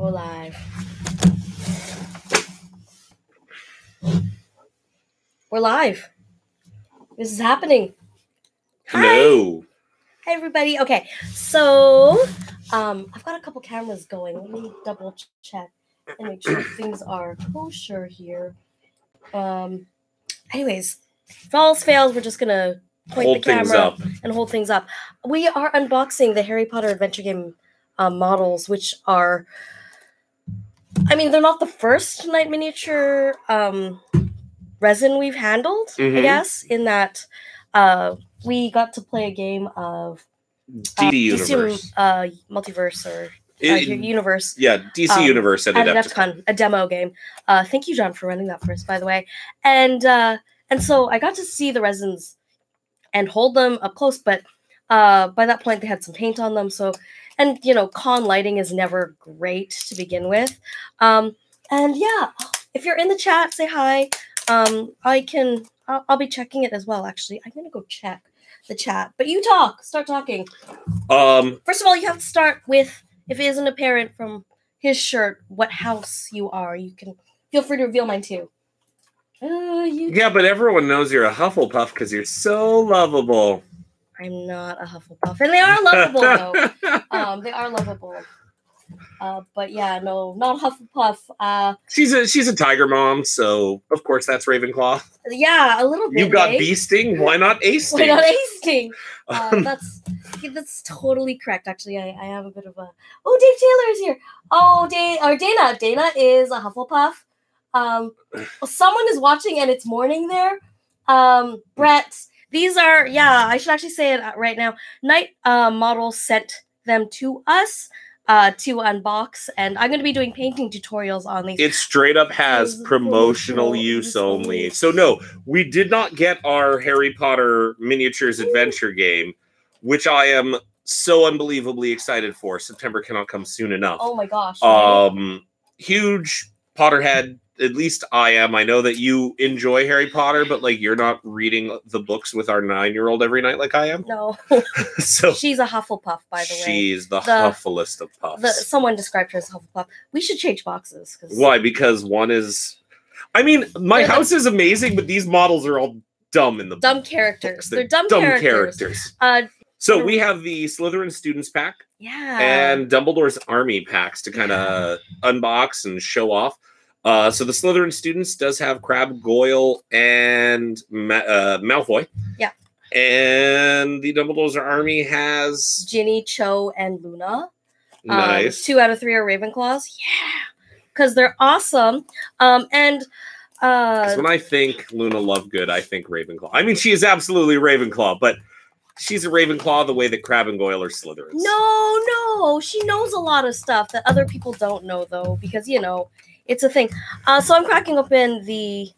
Go live. We're live. This is happening. Hello. Hi, everybody. Okay, so I've got a couple cameras going. Let me double check and make sure things are kosher here. Anyways, if all else fails, we're just gonna point the camera and hold things up. We are unboxing the Harry Potter adventure game models, which are, I mean, they're not the first night miniature resin we've handled, I guess, in that we got to play a game of DC Universe. Multiverse or Universe. Yeah, DC Universe at Adepticon, a demo game. Thank you, John, for running that for us, by the way. And so I got to see the resins and hold them up close, but by that point they had some paint on them. So, and you know, con lighting is never great to begin with. And yeah, if you're in the chat, say hi. I'll be checking it as well. Actually, I'm gonna go check the chat. But you start talking. First of all, you have to start with, if it isn't apparent from his shirt, what house you are. You can feel free to reveal mine too. Yeah, but everyone knows you're a Hufflepuff because you're so lovable. I'm not a Hufflepuff, and they are lovable though. They are lovable. But yeah, no, not Hufflepuff. She's a tiger mom, so of course that's Ravenclaw. Yeah, a little bit. You got bee sting. Why not A sting? Why not A sting? That's totally correct. Actually, I have a bit of a. Oh, Dave Taylor is here. Oh, Dana. Dana is a Hufflepuff. Someone is watching, and it's morning there. Brett, these are, yeah, I should actually say it right now. Night Model sent them to us to unbox, and I'm going to be doing painting tutorials on these. It straight up has promotional use only. So no, we did not get our Harry Potter miniatures adventure game, which I am so unbelievably excited for. September cannot come soon enough. Oh my gosh. Huge Potterhead. At least I am. I know that you enjoy Harry Potter, but like you're not reading the books with our 9-year-old every night like I am. No. So she's a Hufflepuff, by the way. She's the Hufflest of puffs. Someone described her as a Hufflepuff. We should change boxes. Why? Because one is. I mean, my house is amazing, but these models are all dumb in the dumb characters. They're dumb characters. So we have the Slytherin Students Pack. Yeah. And Dumbledore's Army packs to kind of unbox and show off. So the Slytherin Students does have Crabbe, Goyle, and Malfoy. Yeah. And the Dumbledore's Army has Ginny, Cho, and Luna. Nice. 2 out of 3 are Ravenclaws. Yeah. Because they're awesome. And when I think Luna Lovegood, I think Ravenclaw. I mean, she is absolutely Ravenclaw, but she's a Ravenclaw the way that Crabbe and Goyle are Slytherins. No. She knows a lot of stuff that other people don't know, though, because, you know, it's a thing. So I'm cracking open the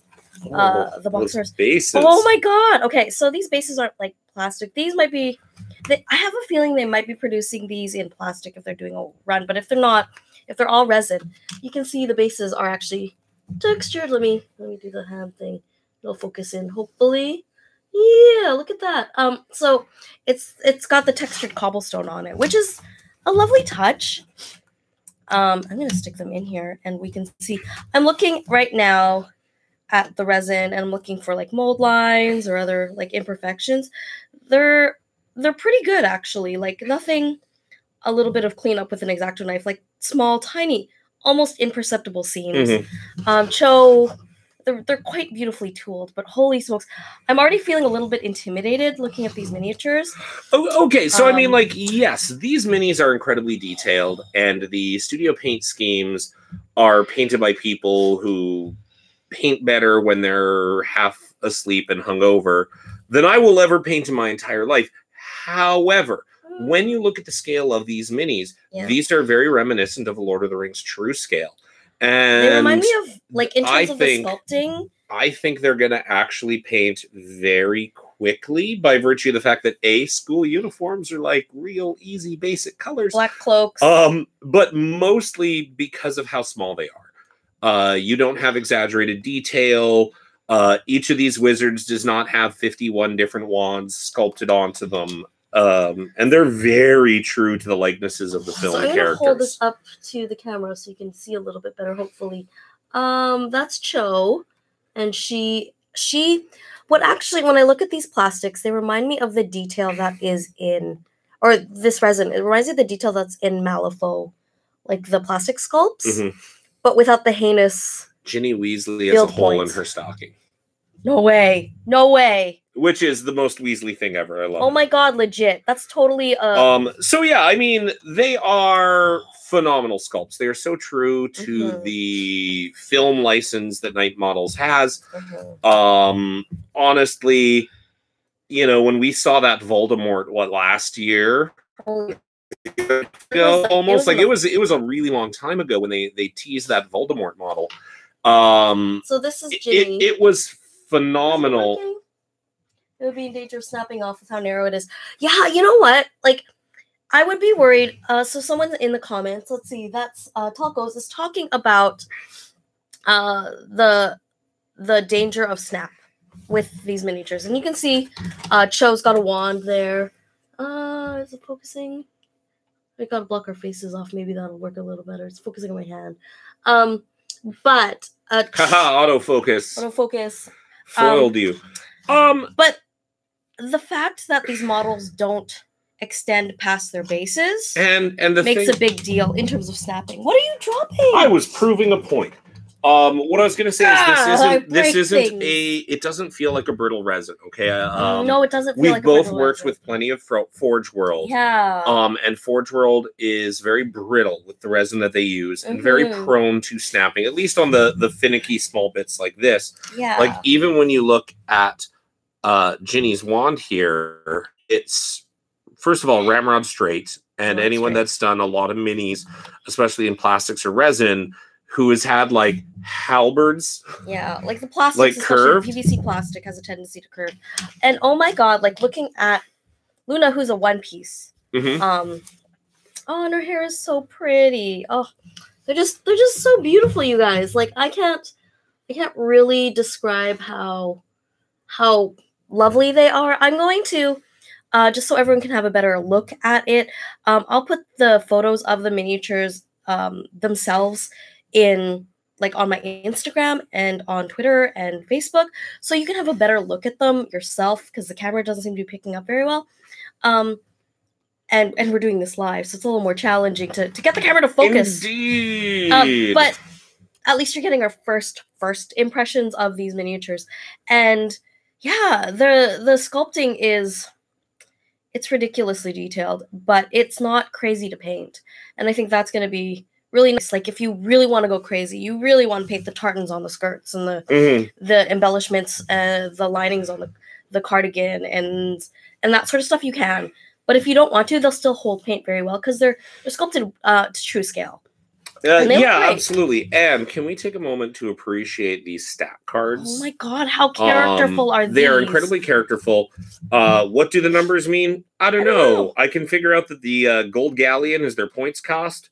boxers. Bases. Oh my god. Okay, so these bases aren't like plastic. These might be. I have a feeling they might be producing these in plastic if they're doing a run. But if they're not, if they're all resin, you can see the bases are actually textured. Let me do the hand thing. It'll focus in, hopefully. Yeah, look at that. So it's got the textured cobblestone on it, which is a lovely touch. I'm going to stick them in here and we can see. I'm looking right now at the resin and I'm looking for like mold lines or other like imperfections. They're pretty good actually. Like nothing, a little bit of cleanup with an X-Acto knife, like small, tiny, almost imperceptible seams. Cho, they're quite beautifully tooled, but holy smokes, I'm already feeling a little bit intimidated looking at these miniatures. Oh, okay, so I mean, like, yes, these minis are incredibly detailed, and the studio paint schemes are painted by people who paint better when they're half asleep and hungover than I will ever paint in my entire life. However, when you look at the scale of these minis, these are very reminiscent of Lord of the Rings true scale. And they remind me of, like, in terms of the sculpting. I think they're going to actually paint very quickly by virtue of the fact that school uniforms are like real easy basic colors. Black cloaks. But mostly because of how small they are. You don't have exaggerated detail. Each of these wizards does not have 51 different wands sculpted onto them. And they're very true to the likenesses of the film I'm characters. Hold this up to the camera so you can see a little bit better, hopefully. That's Cho, and what actually, when I look at these plastics, they remind me of the detail that is in, or this resin, it reminds me of the detail that's in Malifaux, like the plastic sculpts, but without the heinous Ginny Weasley has a hole in her stocking. No way. No way. Which is the most Weasley thing ever. I love it. Oh my god, legit. That's totally so yeah, I mean, they are phenomenal sculpts. They are so true to the film license that Night Models has. Honestly, you know, when we saw that Voldemort last year, it was a really long time ago when they teased that Voldemort model. So this is Ginny. It was phenomenal. It would be in danger of snapping off with how narrow it is. Yeah, you know what? Like, I would be worried. So someone in the comments, let's see, that's Tacos, is talking about the danger of snap with these miniatures. And you can see Cho's got a wand there. Is it focusing? I gotta block our faces off. Maybe that'll work a little better. It's focusing on my hand. But autofocus. Autofocus. Foiled you. But the fact that these models don't extend past their bases and makes a big deal in terms of snapping. What are you dropping? I was proving a point. What I was going to say is this isn't it doesn't feel like a brittle resin, okay? No, it doesn't feel like a We've brittle both worked resin. with plenty of Forge World. Yeah. And Forge World is very brittle with the resin that they use and very prone to snapping, at least on the finicky small bits like this. Yeah. Like, even when you look at Ginny's wand here, it's, first of all, ramrod straight, and anyone that's done a lot of minis, especially in plastics or resin, who has had like halberds. Yeah, like the plastic, like curved. PVC plastic has a tendency to curve. And oh my god, like looking at Luna, who's a one piece. Oh, and her hair is so pretty. Oh, they're just so beautiful, you guys. Like I can't really describe how lovely they are. I'm going to just so everyone can have a better look at it. I'll put the photos of the miniatures themselves in like on my Instagram and on Twitter and Facebook, so you can have a better look at them yourself because the camera doesn't seem to be picking up very well. And we're doing this live, so it's a little more challenging to get the camera to focus. Indeed. But at least you're getting our first impressions of these miniatures. And yeah, the sculpting it's ridiculously detailed, but it's not crazy to paint. And I think that's going to be really nice. Like if you really want to go crazy, you really want to paint the tartans on the skirts and the embellishments, the linings on the cardigan and that sort of stuff, you can. But if you don't want to, they'll still hold paint very well because they're sculpted to true scale. Yeah, absolutely. And can we take a moment to appreciate these stat cards? Oh my god, how characterful are these? They are incredibly characterful. What do the numbers mean? I don't know. I can figure out that the gold galleon is their points cost.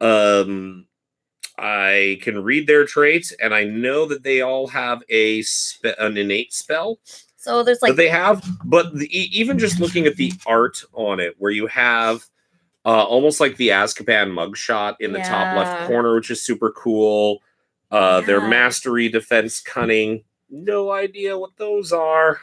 I can read their traits, and I know that they all have an innate spell. So there's like that they have, but even just looking at the art on it, where you have almost like the Azkaban mugshot in the top left corner, which is super cool. Their mastery, defense, cunning. No idea what those are.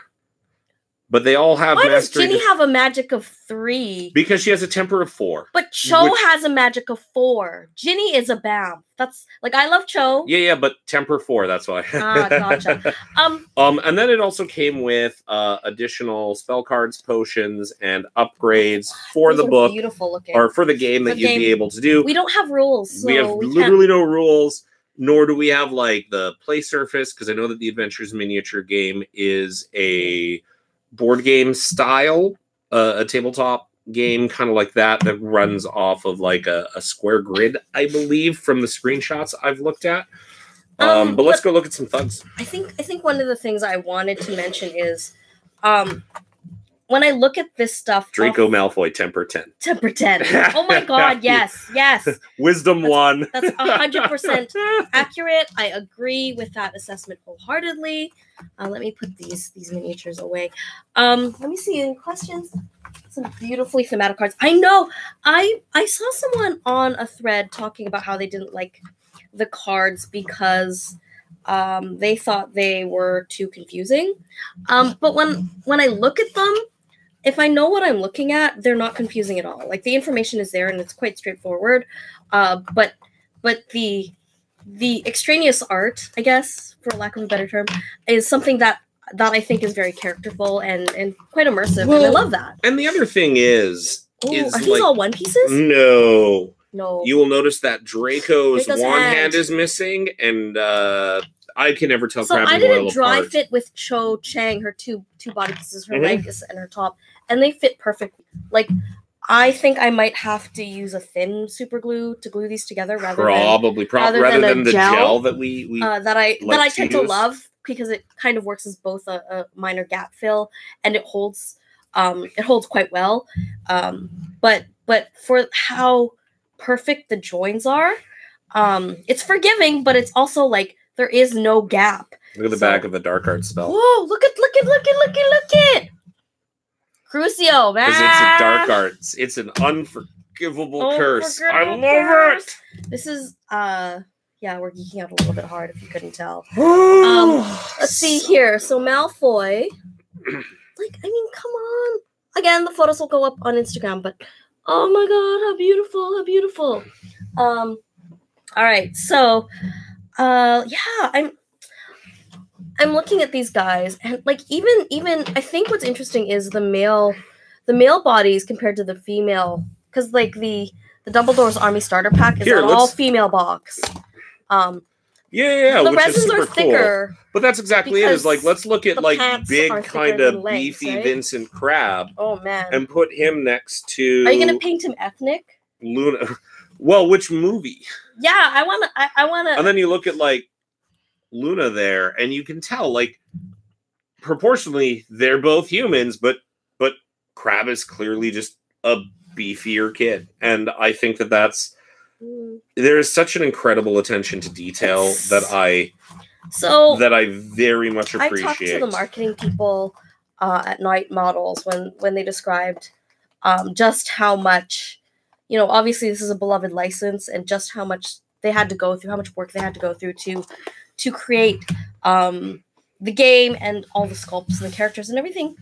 But they all have mastery. Why does Ginny have a magic of 3? Because she has a temper of 4. But Cho has a magic of 4. Ginny is a BAM. That's like, I love Cho. Yeah, but temper 4, that's why. Gotcha. And then it also came with additional spell cards, potions, and upgrades for the book. Beautiful looking. Or for the game that you'd be able to do. We don't have rules. So we have literally no rules, nor do we have like the play surface, because I know that the Adventures miniature game is a board game style, a tabletop game kind of like that runs off of like a square grid, I believe, from the screenshots I've looked at. But let's go look at some thugs. I think one of the things I wanted to mention is when I look at this stuff, Draco Malfoy, temper 10. Temper 10. Oh my god, yes. Wisdom 1. That's 100% accurate. I agree with that assessment wholeheartedly. Let me put these miniatures away. Let me see, any questions? Some beautifully thematic cards. I know. I saw someone on a thread talking about how they didn't like the cards because they thought they were too confusing. But when I look at them, if I know what I'm looking at, they're not confusing at all. Like the information is there and it's quite straightforward. But the extraneous art, I guess, for lack of a better term, is something that I think is very characterful and quite immersive, and I love that. And the other thing is are these all One Pieces? No. No. You will notice that Draco's one hand is missing, and I can never tell. So I did a dry fit with Cho Chang, her two body pieces, her legs and her top, and they fit perfectly. Like, I think I might have to use a thin super glue to glue these together rather than the gel that we that I tend to love, because it kind of works as both a minor gap fill, and it holds quite well. But for how perfect the joins are, it's forgiving, but it's also like there is no gap. Look at the back of the dark art spell. Whoa, look at Crucio, man. Because it's a dark art. It's an unforgivable curse. I love it. This is yeah, we're geeking out a little bit hard if you couldn't tell. Let's see here. So Malfoy, like, I mean, come on. Again, the photos will go up on Instagram, but oh my god, how beautiful. All right, so yeah, I'm looking at these guys, and like even I think what's interesting is the male bodies compared to the female, because like the Dumbledore's Army Starter Pack is an all female box. Yeah, the resins are thicker. Cool. But that's exactly it. Is like, let's look at like big kind of beefy right? Vincent Crabbe. Oh man! And put him next to. Are you gonna paint him ethnic? Luna. Well, which movie? Yeah, I wanna. And then you look at like Luna there, and you can tell like proportionally they're both humans, but Crabbe is clearly just a beefier kid, and I think that's. There is such an incredible attention to detail that I very much appreciate. I talked to the marketing people at Night Models when they described just how much, you know, obviously this is a beloved license, and just how much they had to go through, how much work they had to go through to create the game, and all the sculpts and the characters and everything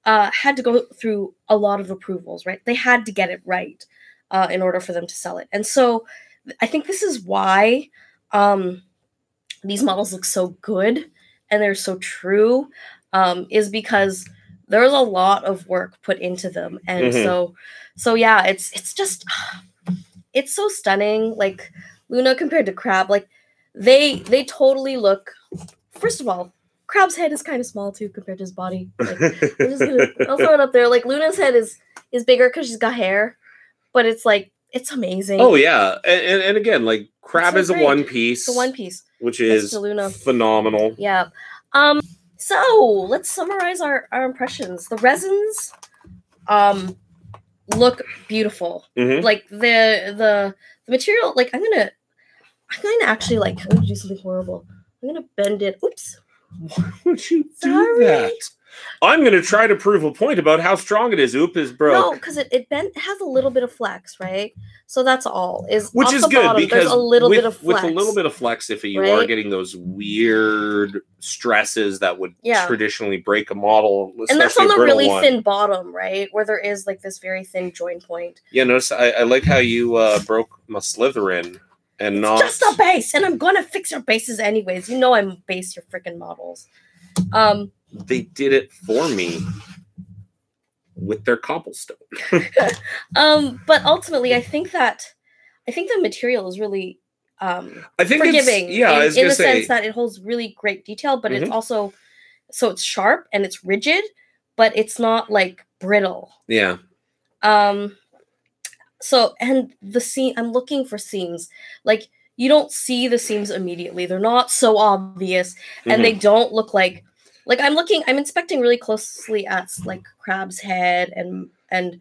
had to go through a lot of approvals, right? They had to get it right. In order for them to sell it. And so I think this is why these models look so good and they're so true, is because there's a lot of work put into them. And so yeah, it's just, it's so stunning. Like Luna compared to Crabbe, like they totally look, first of all, Crabbe's head is kind of small too compared to his body. Like, I'll throw it up there. Like Luna's head is bigger because she's got hair. But it's like, it's amazing. Oh, yeah. And again, like, Crabbe is a one piece. It's a one piece. Which is phenomenal. Yeah. So, let's summarize our impressions. The resins look beautiful. Like, the material, like, I'm gonna actually, like, I'm gonna do something horrible. I'm gonna bend it. Oops. Why would you do that? I'm going to try to prove a point about how strong it is. Oop is broke. No, because it has a little bit of flex, right? So that's all. Which is good, bottom, because there's a little bit of flex. With a little bit of flex, if you are getting those weird stresses that would traditionally break a model, and that's on the really thin bottom, right? Where there is like this very thin join point. Yeah, notice I like how you broke my Slytherin. And it's not just a base, and I'm going to fix your bases anyways. You know I'm base your freaking models. They did it for me with their cobblestone. But ultimately, I think the material is really forgiving. In the sense that it holds really great detail, but it's also it's sharp and it's rigid, but it's not like brittle. Yeah. So, and the seam, I'm looking for seams. Like, you don't see the seams immediately. They're not so obvious, and they don't look like I'm inspecting really closely at like Crabbe's head and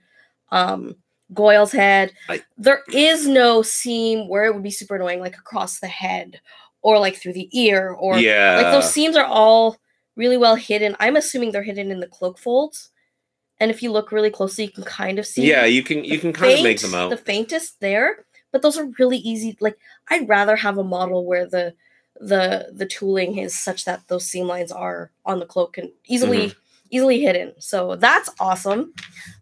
Goyle's head. There is no seam where it would be super annoying, like across the head or like through the ear, or like those seams are all really well hidden. I'm assuming they're hidden in the cloak folds, And if you look really closely, you can kind of see. Yeah, you can kind of make them out. The faintest there, but those are really easy. Like, I'd rather have a model where the tooling is such that those seam lines are on the cloak and easily hidden. So that's awesome.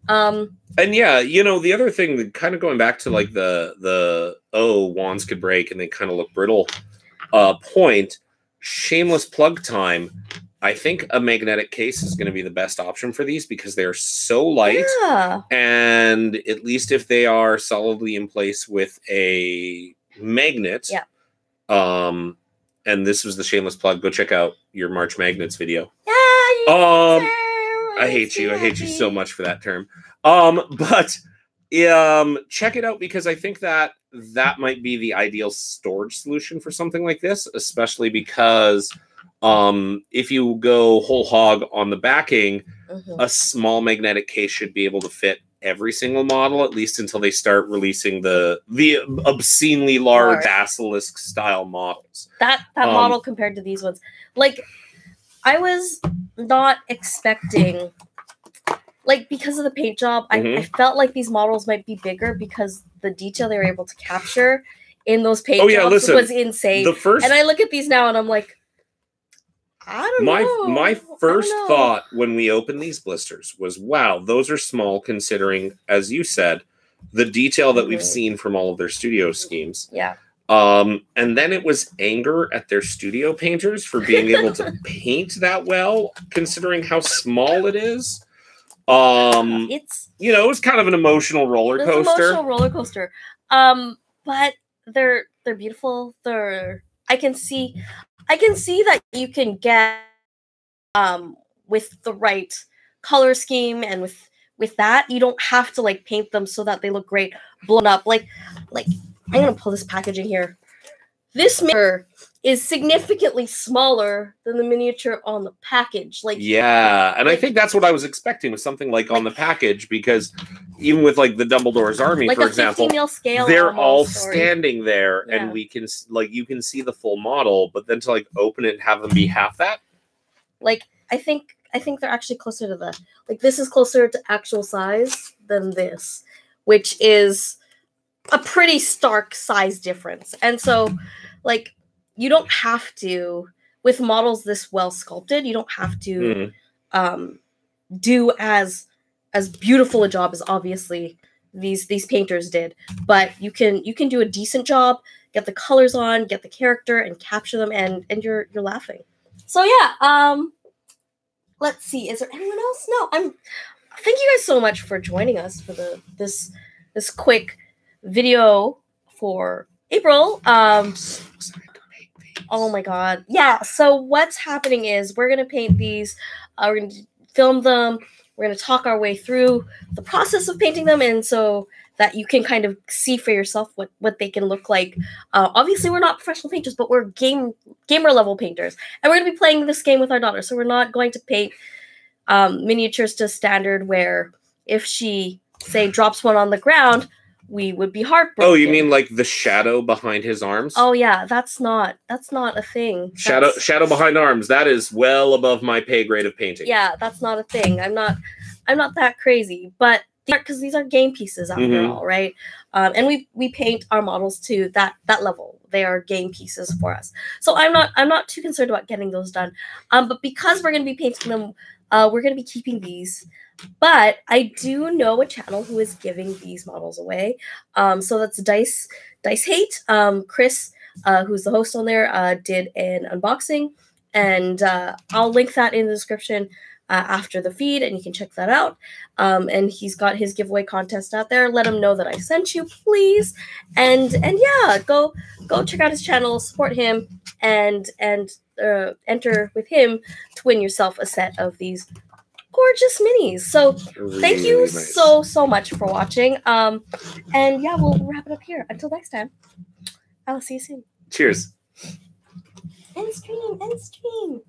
And yeah, you know, the other thing that kind of going back to like the wands could break and they kind of look brittle point, shameless plug time. I think a magnetic case is going to be the best option for these because they're so light. Yeah. And at least if they are solidly in place with a magnet. Yeah. And this was the shameless plug. Go check out your March Magnets video. Yeah. I hate you. I hate you so much for that term. But check it out because I think that might be the ideal storage solution for something like this, especially because if you go whole hog on the backing, a small magnetic case should be able to fit every single model, at least until they start releasing the obscenely large basilisk style models. That model compared to these ones, like, I was not expecting, like, because of the paint job, I felt like these models might be bigger because the detail they were able to capture in those paint jobs was insane. And I look at these now and I'm like, I don't know. My first thought when we opened these blisters was, wow, those are small considering, as you said, the detail that we've seen from all of their studio schemes. Yeah. And then it was anger at their studio painters for being able to paint that well, considering how small it is. It's, you know, it was kind of an emotional roller coaster. It's an emotional roller coaster. But they're beautiful. I can see that you can get with the right color scheme and with that, you don't have to like paint them so that they look great blown up. Like I'm gonna pull this packaging here. This mirror is significantly smaller than the miniature on the package. Like, yeah, and I think that's what I was expecting with something like on the package, because even with like the Dumbledore's army, like for example, scale they're all standing there, and we can like you can see the full model, but then to like open it and have them be half that. Like I think they're actually closer to the this is closer to actual size than this, which is a pretty stark size difference. And so, like, you don't have to, with models this well sculpted, you don't have to do as beautiful a job as obviously these painters did, but you can do a decent job, get the colors on, get the character, and capture them, and you're laughing. So yeah, let's see. Is there anyone else? No. Thank you guys so much for joining us for this quick video for April. Oh my god. Yeah, so what's happening is we're going to paint these. We're going to film them. We're going to talk our way through the process of painting them, and so that you can kind of see for yourself what they can look like. Obviously, we're not professional painters, but we're gamer level painters. And we're going to be playing this game with our daughter, so we're not going to paint miniatures to standard where if she, say, drops one on the ground, we would be heartbroken. Oh, you mean like the shadow behind his arms? Oh yeah, that's not a thing. Shadow behind arms. That is well above my pay grade of painting. Yeah, that's not a thing. I'm not that crazy, but because these are game pieces after all, right? And we paint our models to that level. They are game pieces for us. So I'm not too concerned about getting those done. But because we're going to be painting them, we're going to be keeping these. But I do know a channel who is giving these models away. So that's Dice Hate. Chris, who's the host on there, did an unboxing, and I'll link that in the description after the feed, and you can check that out. And he's got his giveaway contest out there. Let him know that I sent you, please. And yeah, go check out his channel, support him, and enter with him to win yourself a set of these gorgeous minis. So thank you nice. so much for watching. And yeah, we'll wrap it up here. Until next time, I'll see you soon. Cheers. End stream.